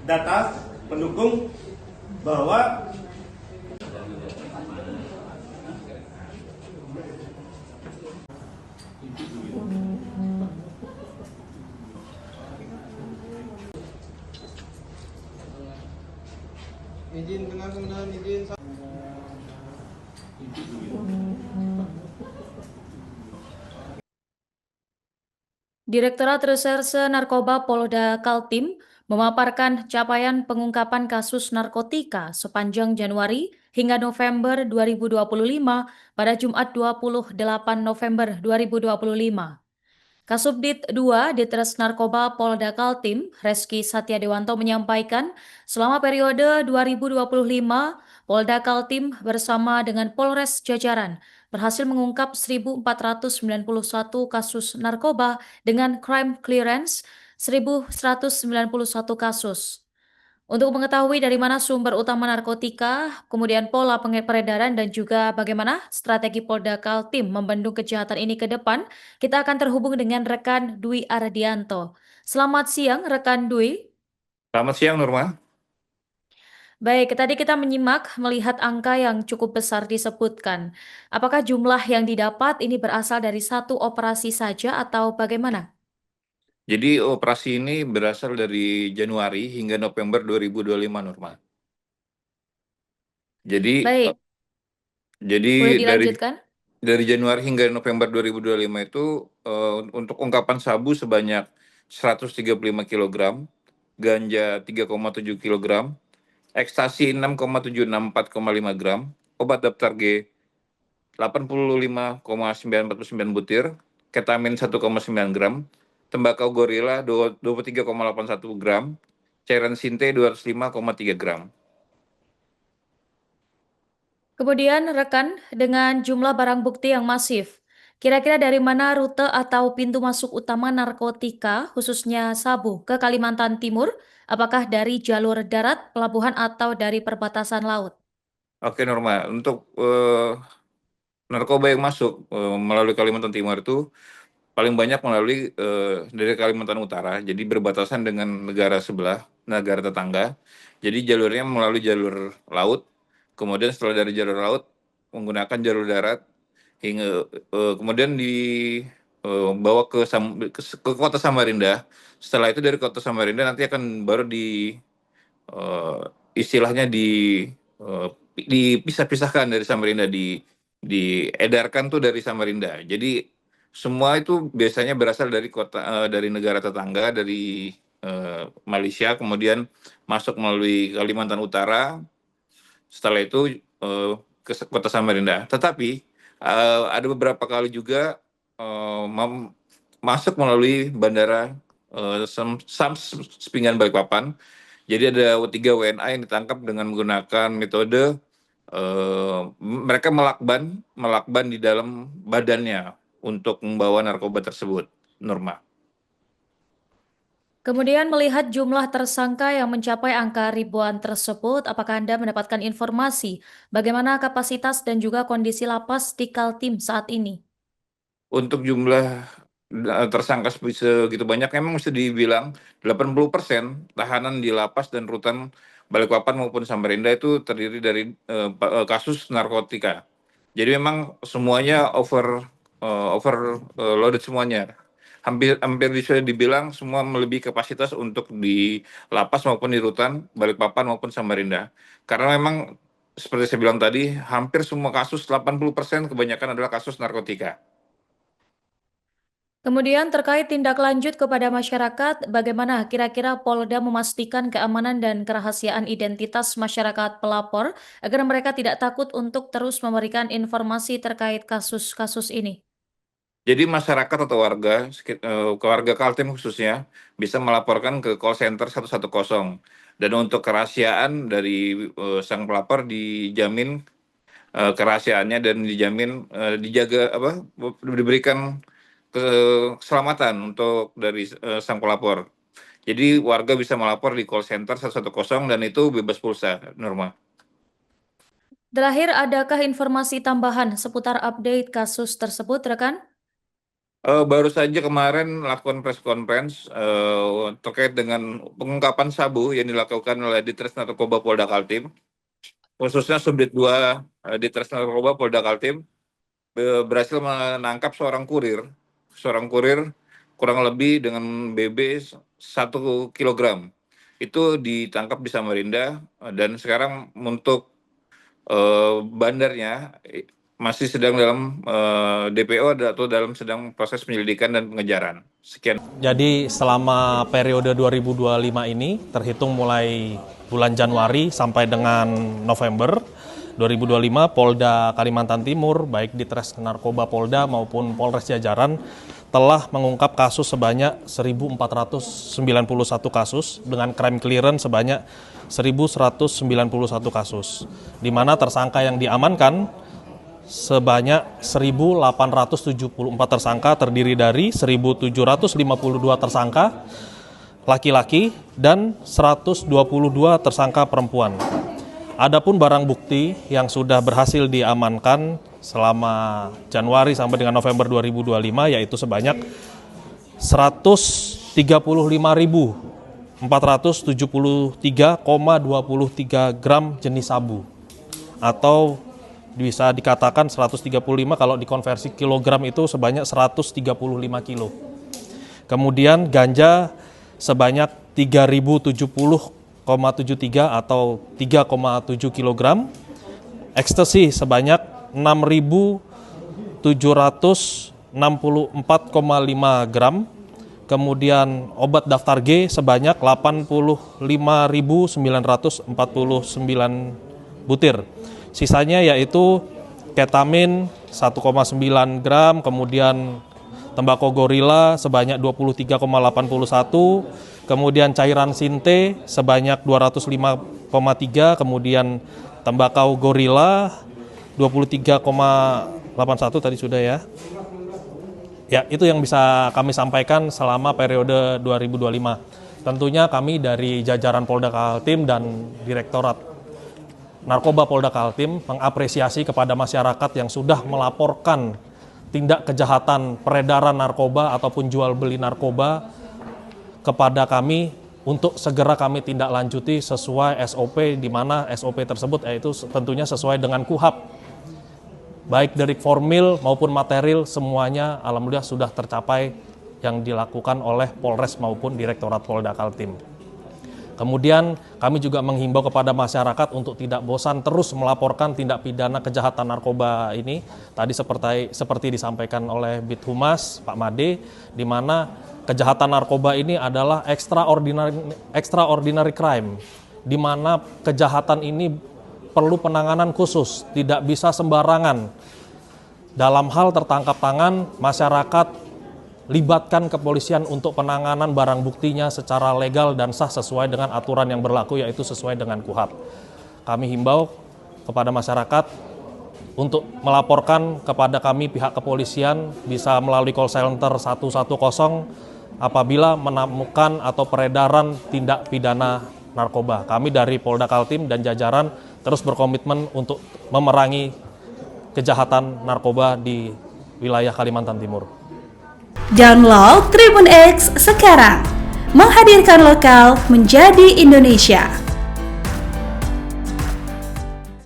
data pendukung bahwa izin penggunaan izin. Direktorat Reserse Narkoba Polda Kaltim memaparkan capaian pengungkapan kasus narkotika sepanjang Januari hingga November 2025 pada Jumat 28 November 2025. Kasubdit 2 Ditres Narkoba Polda Kaltim, Reski Satya Dewanto menyampaikan, selama periode 2025, Polda Kaltim bersama dengan Polres Jajaran berhasil mengungkap 1.491 kasus narkoba dengan crime clearance 1.191 kasus. Untuk mengetahui dari mana sumber utama narkotika, kemudian pola peredaran dan juga bagaimana strategi Polda Kaltim membendung kejahatan ini ke depan, kita akan terhubung dengan rekan Dwi Ardianto. Selamat siang rekan Dwi. Selamat siang, Nurma. Baik, tadi kita menyimak melihat angka yang cukup besar disebutkan. Apakah jumlah yang didapat ini berasal dari satu operasi saja atau bagaimana? Jadi operasi ini berasal dari Januari hingga November 2025, Nurma. Jadi Baik, jadi boleh dari dilanjutkan? dari Januari hingga November 2025 itu untuk ungkapan sabu sebanyak 135 kg, ganja 3,7 kg, ekstasi 6,764,5 gram, obat daftar G 85,949 butir, ketamin 1,9 gram, tembakau gorila 23,81 gram, cairan sinte 205,3 gram. Kemudian rekan, dengan jumlah barang bukti yang masif, kira-kira dari mana rute atau pintu masuk utama narkotika, khususnya sabu, ke Kalimantan Timur? Apakah dari jalur darat, pelabuhan, atau dari perbatasan laut? Oke, Norma, untuk narkoba yang masuk melalui Kalimantan Timur itu paling banyak melalui dari Kalimantan Utara, jadi berbatasan dengan negara sebelah, negara tetangga. Jadi jalurnya melalui jalur laut, kemudian setelah dari jalur laut menggunakan jalur darat hingga kemudian dibawa ke kota Samarinda. Setelah itu dari kota Samarinda nanti akan baru eh, istilahnya dipisah-pisahkan dari Samarinda, diedarkan tuh dari Samarinda. Jadi semua itu biasanya berasal dari dari negara tetangga, dari Malaysia, kemudian masuk melalui Kalimantan Utara. Setelah itu ke kota Samarinda. Tetapi ada beberapa kali juga masuk melalui bandara Sams Sepinggan Balikpapan. Jadi ada 3 WNA yang ditangkap dengan menggunakan metode mereka melakban di dalam badannya untuk membawa narkoba tersebut, Norma. Kemudian melihat jumlah tersangka yang mencapai angka ribuan tersebut, apakah Anda mendapatkan informasi bagaimana kapasitas dan juga kondisi lapas di Kaltim saat ini? Untuk jumlah tersangka segitu banyak, memang mesti dibilang 80% tahanan di lapas dan rutan Balikpapan maupun Samarinda itu terdiri dari kasus narkotika. Jadi memang semuanya overloaded semuanya. Hampir hampir bisa dibilang semua melebihi kapasitas untuk di lapas maupun di rutan Balikpapan maupun Samarinda. Karena memang seperti saya bilang tadi, hampir semua kasus 80% kebanyakan adalah kasus narkotika. Kemudian terkait tindak lanjut kepada masyarakat, bagaimana kira-kira Polda memastikan keamanan dan kerahasiaan identitas masyarakat pelapor agar mereka tidak takut untuk terus memberikan informasi terkait kasus-kasus ini? Jadi masyarakat atau warga Kaltim khususnya bisa melaporkan ke call center 110. Dan untuk kerahasiaan dari sang pelapor dijamin kerahasiaannya dan dijamin dijaga diberikan keselamatan untuk dari sang pelapor. Jadi warga bisa melapor di call center 110 dan itu bebas pulsa, Norma. Terakhir, adakah informasi tambahan seputar update kasus tersebut, rekan? Baru saja kemarin lakukan press conference terkait dengan pengungkapan sabu yang dilakukan oleh Ditres Narkoba Polda Kaltim, khususnya Subdit 2 Ditres Narkoba Polda Kaltim berhasil menangkap seorang kurir kurang lebih dengan BB 1 kilogram. Itu ditangkap di Samarinda dan sekarang untuk bandarnya masih sedang dalam DPO atau sedang proses penyelidikan dan pengejaran. Sekian. Jadi selama periode 2025 ini terhitung mulai bulan Januari sampai dengan November 2025, Polda Kalimantan Timur baik Ditres Narkoba Polda maupun Polres Jajaran telah mengungkap kasus sebanyak 1.491 kasus dengan crime clearance sebanyak 1.191 kasus, di mana tersangka yang diamankan sebanyak 1.874 tersangka terdiri dari 1.752 tersangka laki-laki dan 122 tersangka perempuan. Adapun barang bukti yang sudah berhasil diamankan selama Januari sampai dengan November 2025 yaitu sebanyak 135.473,23 gram jenis sabu, atau bisa dikatakan 135 kalau dikonversi kilogram itu sebanyak 135 kilo. Kemudian ganja sebanyak 3.070,73 atau 3,7 kilogram, ekstasi sebanyak 6.764,5 gram, kemudian obat daftar G sebanyak 85.949 butir. Sisanya yaitu ketamin 1,9 gram, kemudian tembakau gorila sebanyak 23,81, kemudian cairan sinte sebanyak 205,3, kemudian tembakau gorila 23,81 tadi sudah ya. Ya, itu yang bisa kami sampaikan selama periode 2025. Tentunya kami dari jajaran Polda Kaltim dan Direktorat Narkoba Polda Kaltim mengapresiasi kepada masyarakat yang sudah melaporkan tindak kejahatan peredaran narkoba ataupun jual beli narkoba kepada kami untuk segera kami tindak lanjuti sesuai SOP, di mana SOP tersebut yaitu tentunya sesuai dengan KUHAP. Baik dari formil maupun material semuanya alhamdulillah sudah tercapai yang dilakukan oleh Polres maupun Direktorat Polda Kaltim. Kemudian kami juga menghimbau kepada masyarakat untuk tidak bosan terus melaporkan tindak pidana kejahatan narkoba ini. Tadi seperti disampaikan oleh Bid Humas Pak Made, di mana kejahatan narkoba ini adalah extraordinary crime, di mana kejahatan ini perlu penanganan khusus, tidak bisa sembarangan. Dalam hal tertangkap tangan, masyarakat libatkan kepolisian untuk penanganan barang buktinya secara legal dan sah sesuai dengan aturan yang berlaku, yaitu sesuai dengan KUHAP. Kami himbau kepada masyarakat untuk melaporkan kepada kami pihak kepolisian bisa melalui call center 110 apabila menemukan atau peredaran tindak pidana narkoba. Kami dari Polda Kaltim dan jajaran terus berkomitmen untuk memerangi kejahatan narkoba di wilayah Kalimantan Timur. Download Tribun X sekarang, menghadirkan lokal menjadi Indonesia.